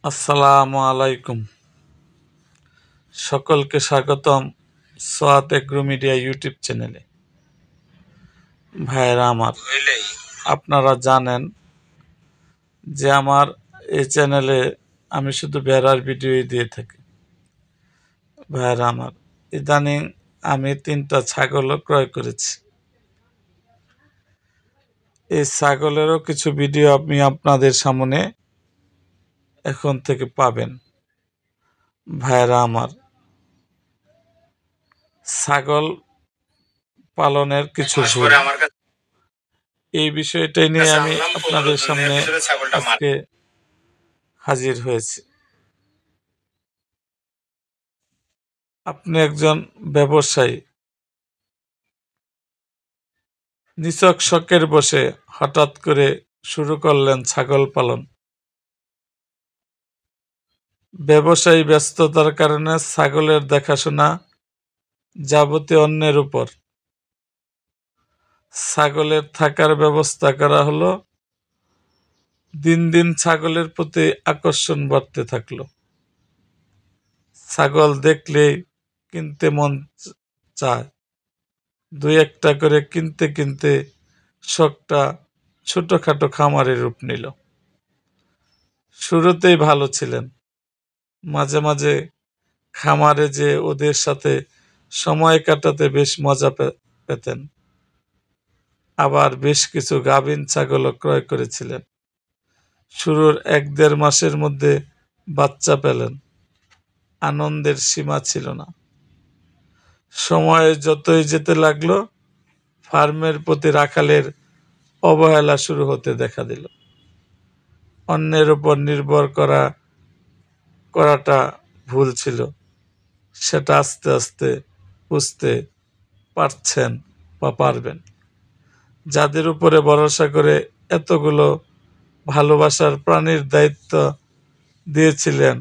আসসালামু আলাইকুম। সকলকে স্বাগতম সোয়াত এগ্রো মিডিয়া ইউটিউব চ্যানেলে। ভাইয়েরা আমার, আপনারা জানেন যে আমার এই চ্যানেলে আমি শুধু ভেড়ার ভিডিওই দিয়ে থাকি। ভাইয়েরা আমার, ইদানিং আমি 3টা ছাগলও ক্রয় করেছি। এই ছাগলেরও কিছু ভিডিও আমি আপনাদের সামনে এখন থেকে পাবেন। ভাইয়েরা আমার, ছাগল পালনের কিছু ভুল, এই বিষয়টাই নিয়ে আমি আপনাদের সামনে আজকে হাজির হয়েছি। আপনি একজন ব্যবসায়ী, নিছক শখের বসে হঠাৎ করে শুরু করলেন ছাগল পালন। ব্যবসায়ী ব্যস্ততার কারণে ছাগলের দেখাশোনা যাবতীয় অন্যের উপর। ছাগলের থাকার ব্যবস্থা করা হলো। দিন দিন ছাগলের প্রতি আকর্ষণ বাড়তে থাকলো। ছাগল দেখলেই কিনতে মন চায়। 2-1টা করে কিনতে কিনতে শখটা ছোটখাটো খামারে রূপ নিল। শুরুতেই ভালো ছিলেন, মাঝে মাঝে খামারে যে ওদের সাথে সময় কাটাতে বেশ মজা পেতেন। আবার বেশ কিছু গাভীন ছাগলও ক্রয় করেছিলেন। শুরুর 1-1.5 মাসের মধ্যে বাচ্চা পেলেন। আনন্দের সীমা ছিল না। সময় যতই যেতে লাগলো, ফার্মের প্রতি রাখালের অবহেলা শুরু হতে দেখা দিল। অন্যের উপর নির্ভর করাটা ভুল ছিল, সেটা আস্তে আস্তে বুঝতে পারছেন বা পারবেন। যাদের উপরে ভরসা করে এতগুলো ভালোবাসার প্রাণীর দায়িত্ব দিয়েছিলেন,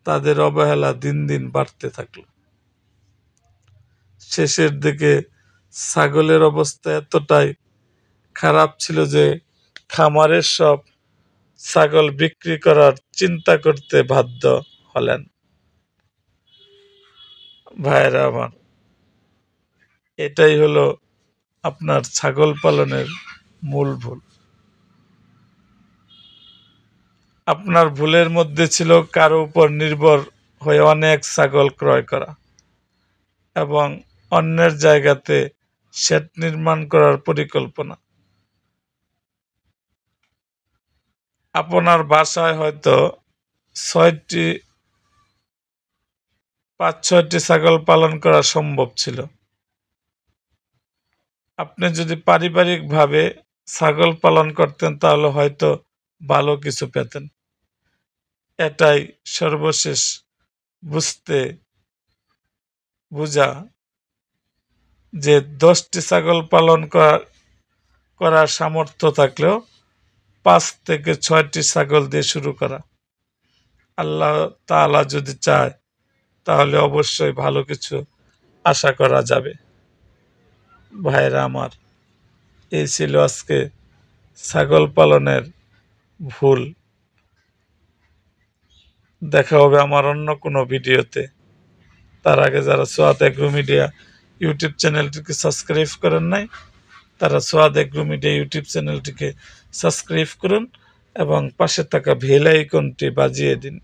তাদের অবহেলা দিন দিন বাড়তে থাকলো। শেষের দিকে ছাগলের অবস্থা এতটাই খারাপ ছিল যে খামারের সব ছাগল বিক্রি করার চিন্তা করতে বাধ্য হলেন। ভাইয়েরা আমার, এটাই হলো আপনার ছাগল পালনের মূল ভুল। আপনার ভুলের মধ্যে ছিল কারো উপর নির্ভর হয়ে অনেক ছাগল ক্রয় করা এবং অন্যের জায়গাতে শেড নির্মাণ করার পরিকল্পনা। আপনার বাসায় হয়তো 5-6টি ছাগল পালন করা সম্ভব ছিল। আপনি যদি পারিবারিকভাবে ছাগল পালন করতেন তাহলে হয়তো ভালো কিছু পেতেন। এটাই সর্বশেষ বুঝা যে 10টি ছাগল পালন করার সামর্থ্য থাকলেও 5 থেকে 6টি ছাগল দিয়ে শুরু করা। আল্লাহ তাআলা যদি চায় তাহলে অবশ্যই ভালো কিছু আশা করা যাবে। ভাইরা আমার, এই ছিল আজকে ছাগল পালনের ভুল। দেখা হবে আমার অন্য কোনো ভিডিওতে। তার আগে যারা সোয়াত এগ্রো মিডিয়া ইউটিউব চ্যানেলটিকে সাবস্ক্রাইব করেন নাই, তারা সোয়াত এগ্রো মিডিয়া ইউটিউব চ্যানেলটিকে সাবস্ক্রাইব করুন এবং পাশে থাকা বেল আইকনটি বাজিয়ে দিন।